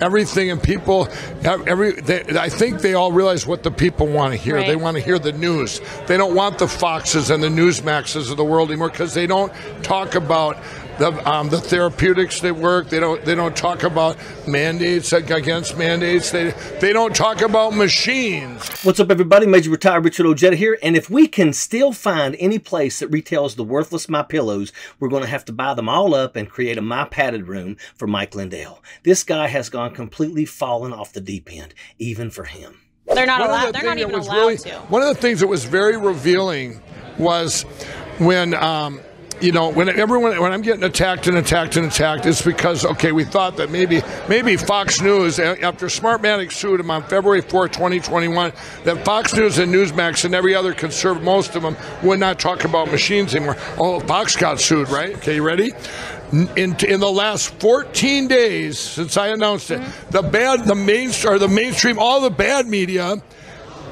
everything, and people, I think they all realize what the people want to hear. Right. They want to hear the news. They don't want the Foxes and the Newsmaxes of the world anymore because they don't talk about the therapeutics that work. They don't talk about mandates, against mandates. They don't talk about machines. What's up, everybody? Major Retired Richard Ojeda here. And if we can still find any place that retails the worthless My Pillows, we're going to have to buy them all up and create a My Padded room for Mike Lindell. This guy has gone completely fallen off the deep end, even for him. They're not allowed. They're not even allowed to. One of the things that was very revealing was when when I'm getting attacked, it's because, okay, we thought that maybe Fox News, after Smartmatic sued him on February 4th, 2021, that Fox News and Newsmax and every other conservative, most of them, would not talk about machines anymore. Oh, Fox got sued, right? Okay, you ready? In the last 14 days since I announced it, the mainstream, all the bad media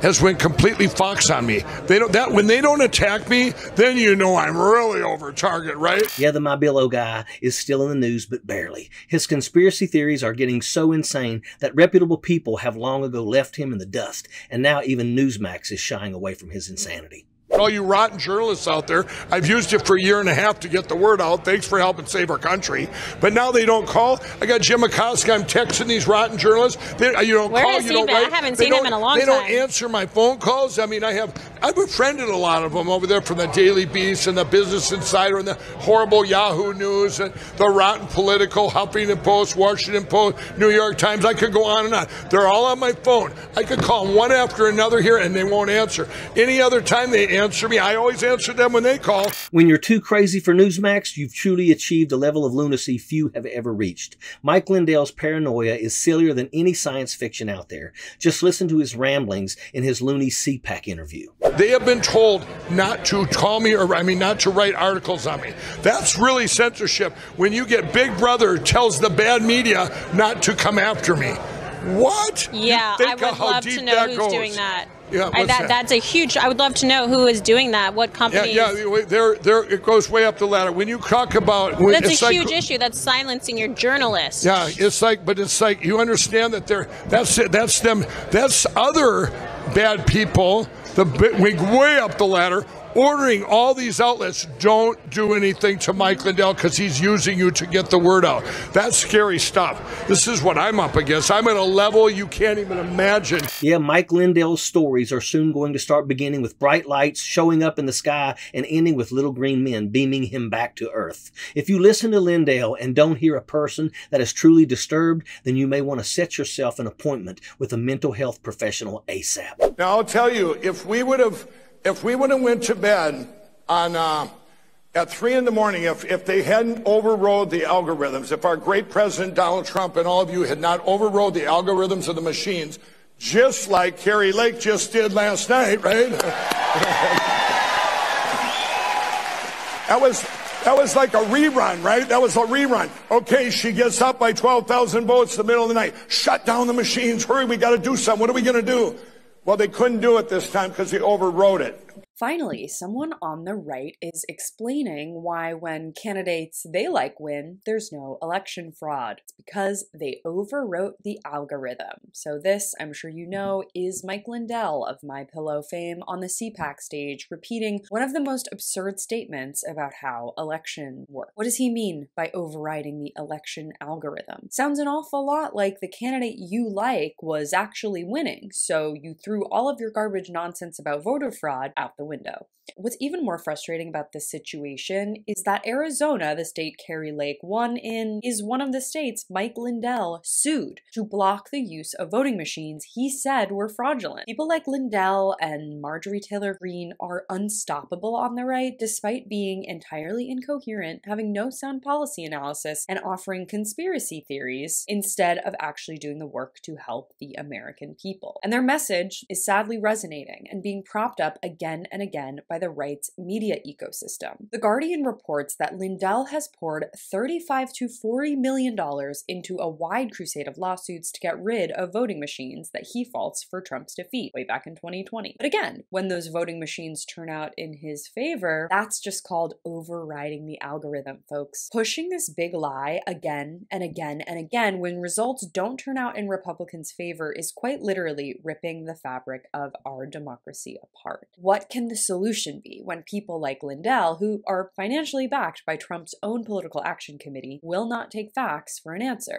has went completely Fox on me. When they don't attack me, then you know I'm really over target, right? Yeah, the My Pillow guy is still in the news, but barely. His conspiracy theories are getting so insane that reputable people have long ago left him in the dust, and now even Newsmax is shying away from his insanity. All you rotten journalists out there, I've used it for a year and a half to get the word out. Thanks for helping save our country. But now they don't call. I got Jim McCoskey. I'm texting these rotten journalists. You don't call. You don't write. I haven't seen him in a long time. They don't answer my phone calls. I mean, I've befriended a lot of them over there from the Daily Beast and the Business Insider and the horrible Yahoo News and the rotten Political, Huffington Post, Washington Post, New York Times. I could go on and on. They're all on my phone. I could call them one after another here and they won't answer. Any other time they answer me, I always answer them when they call. When you're too crazy for Newsmax, you've truly achieved a level of lunacy few have ever reached. Mike Lindell's paranoia is sillier than any science fiction out there. Just listen to his ramblings in his loony CPAC interview. They have been told not to call me, not to write articles on me. That's really censorship. When you get Big Brother tells the bad media not to come after me. What? Yeah, I would love to know who's doing that. Yeah, that's a huge. I would love to know who is doing that. What companies? Yeah, it goes way up the ladder. When you talk about, that's a huge issue. That's silencing your journalists. Yeah, it's like you understand that that's them. That's other bad people. Way up the ladder. Ordering all these outlets, don't do anything to Mike Lindell because he's using you to get the word out. That's scary stuff. This is what I'm up against. I'm at a level you can't even imagine. Yeah, Mike Lindell's stories are soon going to start beginning with bright lights showing up in the sky and ending with little green men beaming him back to Earth. If you listen to Lindell and don't hear a person that is truly disturbed, then you may want to set yourself an appointment with a mental health professional ASAP. Now, I'll tell you, if we would have went to bed on at 3 in the morning, if they hadn't overrode the algorithms, if our great President Donald Trump and all of you had not overrode the algorithms of the machines, just like Carrie Lake just did last night, right? That was like a rerun, right? That was a rerun. Okay, she gets up by 12,000 votes in the middle of the night. Shut down the machines. Hurry, we got to do something. What are we going to do? Well, they couldn't do it this time because they overrode it. Finally, someone on the right is explaining why when candidates they like win, there's no election fraud. It's because they overwrote the algorithm. So this, I'm sure you know, is Mike Lindell of My Pillow fame on the CPAC stage repeating one of the most absurd statements about how election works. What does he mean by overriding the election algorithm? Sounds an awful lot like the candidate you like was actually winning, so you threw all of your garbage nonsense about voter fraud out the window. What's even more frustrating about this situation is that Arizona, the state Carrie Lake won in, is one of the states Mike Lindell sued to block the use of voting machines he said were fraudulent. People like Lindell and Marjorie Taylor Greene are unstoppable on the right, despite being entirely incoherent, having no sound policy analysis, and offering conspiracy theories instead of actually doing the work to help the American people. And their message is sadly resonating and being propped up again and again by the right's media ecosystem. The Guardian reports that Lindell has poured $35 to $40 million into a wide crusade of lawsuits to get rid of voting machines that he faults for Trump's defeat way back in 2020. But again, when those voting machines turn out in his favor, that's just called overriding the algorithm, folks. Pushing this big lie again and again and again when results don't turn out in Republicans' favor is quite literally ripping the fabric of our democracy apart. What can the solution be when people like Lindell, who are financially backed by Trump's own political action committee, will not take facts for an answer?